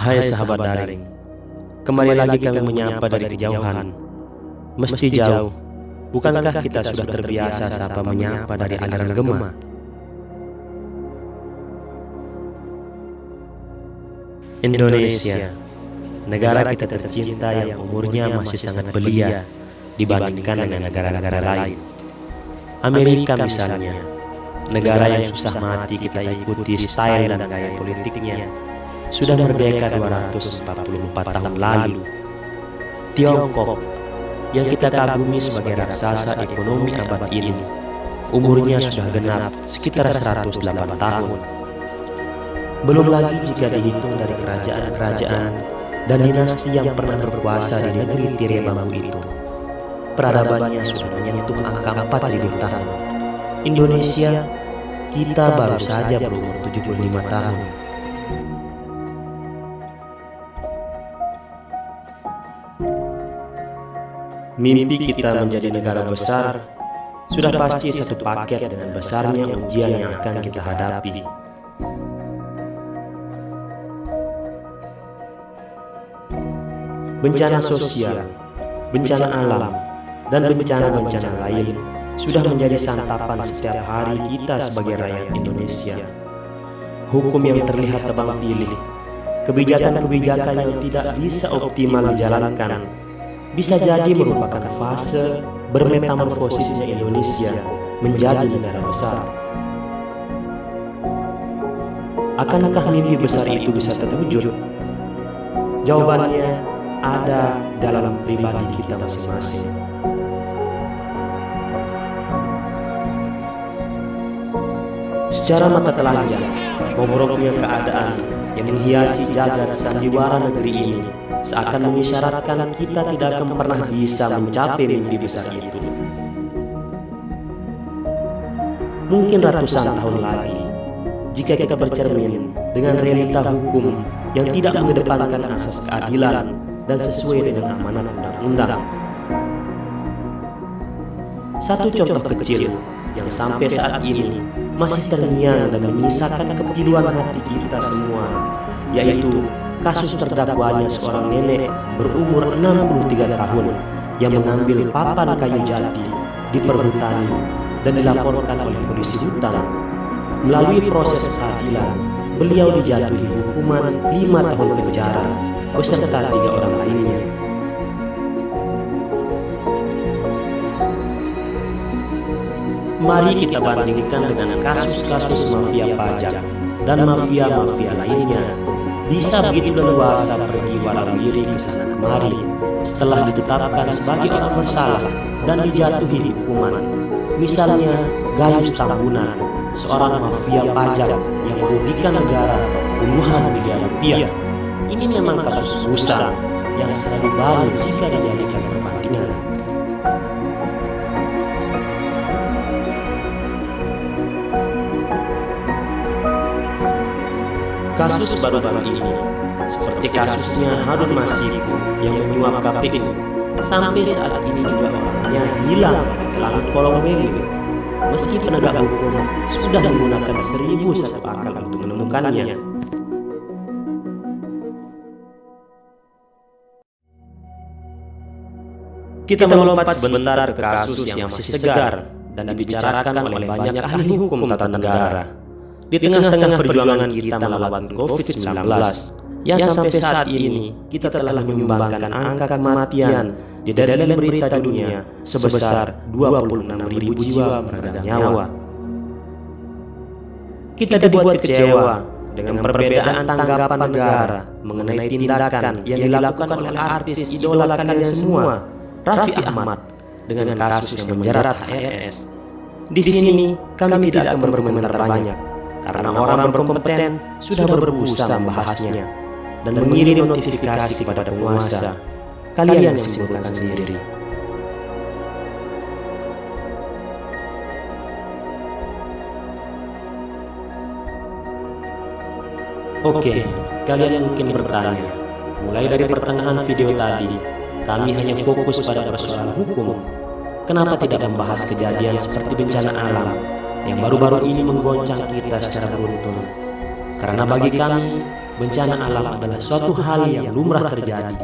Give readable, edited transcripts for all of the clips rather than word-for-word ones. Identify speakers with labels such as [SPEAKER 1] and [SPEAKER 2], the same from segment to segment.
[SPEAKER 1] Hai sahabat daring, kembali lagi kami menyapa dari kejauhan. Mesti jauh, bukankah kita sudah terbiasa sapa menyapa dari aliran gema? Indonesia, negara kita tercinta yang umurnya masih sangat belia dibandingkan dengan negara-negara lain. Amerika misalnya, negara yang susah mati kita ikuti style dan gaya politiknya, sudah merdeka 244 tahun lalu. Tiongkok, yang kita kagumi sebagai raksasa ekonomi abad ini, umurnya sudah genap sekitar 108 tahun. Belum lagi jika dihitung dari kerajaan-kerajaan dan dinasti yang pernah berkuasa di negeri tirai bambu itu. Peradabannya sudah menyentuh angka 4.000 tahun. Indonesia, kita baru saja berumur 75 tahun. Mimpi kita menjadi negara besar sudah pasti satu paket dengan besarnya ujian yang akan kita hadapi. Bencana sosial, bencana alam, dan bencana-bencana lain sudah menjadi santapan setiap hari kita sebagai rakyat Indonesia. Hukum yang terlihat tebang pilih, kebijakan-kebijakan yang tidak bisa optimal dijalankan, bisa jadi merupakan fase bermetamorfosisnya Indonesia menjadi negara besar. Akankah mimpi besar itu bisa terwujud? Jawabannya ada dalam pribadi kita masing-masing. Secara mata telanjang, bobroknya keadaan yang menghiasi jagat sandiwara negeri ini seakan mengisyaratkan kita tidak akan pernah bisa mencapai mimpi besar itu. Mungkin ratusan tahun lagi, jika kita bercermin dengan realita hukum yang tidak mengedepankan asas keadilan dan sesuai dengan amanat undang-undang. Satu contoh kecil yang sampai saat ini masih terngiang dan menyisakan kepiluan hati kita semua, yaitu kasus terdakwanya seorang nenek berumur 63 tahun yang mengambil papan kayu jati di perhutani dan dilaporkan oleh polisi hutan. Melalui proses peradilan, beliau dijatuhi hukuman 5 tahun penjara beserta 3 orang lainnya. Mari kita bandingkan dengan kasus-kasus mafia pajak dan mafia-mafia lainnya bisa begitu leluasa pergi warawiri ke sana kemari setelah ditetapkan sebagai orang bersalah dan dijatuhi hukuman. Misalnya Gayus Tambunan, seorang mafia pajak yang merugikan negara puluhan miliar rupiah. Ini memang kasus besar yang selalu baru jika dijadikan perbandingan. Kasus baru-baru ini, seperti kasusnya Harun Masiku yang menyuap KPU, sampai saat ini juga orangnya hilang dalam kolong WW. Meski penegak hukum sudah menggunakan 1001 akal untuk menemukannya. Kita melompat sebentar ke kasus yang masih segar dan dibicarakan oleh banyak ahli hukum tata negara. Di tengah-tengah perjuangan kita melawan COVID-19, yang sampai saat ini kita telah menyumbangkan angka kematian di dalam berita dunia sebesar 26.000 jiwa meregang nyawa. Kita dibuat kecewa dengan perbedaan tanggapan negara mengenai tindakan yang dilakukan oleh artis idola kalian semua, Raffi Ahmad, dengan kasus yang menjerat HRS. Di sini kami tidak akan berkomentar banyak, karena orang berkompeten sudah berbusa membahasnya dan mengirim notifikasi kepada penguasa. Kalian simpulkan sendiri. Oke, kalian mungkin bertanya, mulai dari pertengahan video tadi, kami hanya fokus pada persoalan hukum. Kenapa tidak membahas kejadian seperti bencana alam yang baru-baru ini menggoncang kita secara beruntun? Karena bagi kami, bencana alam adalah suatu hal yang lumrah terjadi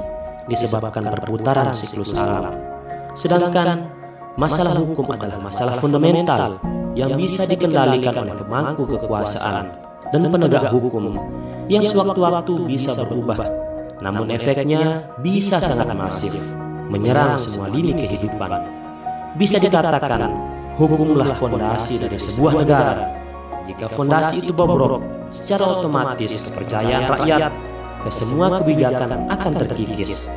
[SPEAKER 1] disebabkan perputaran siklus alam. Sedangkan masalah hukum adalah masalah fundamental yang bisa dikendalikan oleh pemangku kekuasaan dan penegak hukum yang sewaktu-waktu bisa berubah, namun efeknya bisa sangat masif, menyerang semua lini kehidupan. Bisa dikatakan, hukumlah fondasi dari sebuah negara. Jika fondasi itu bobrok, secara otomatis kepercayaan rakyat ke semua kebijakan akan terkikis.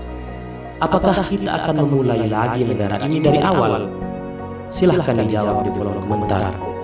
[SPEAKER 1] Apakah kita akan memulai lagi negara ini dari awal? Silahkan dijawab di kolom komentar.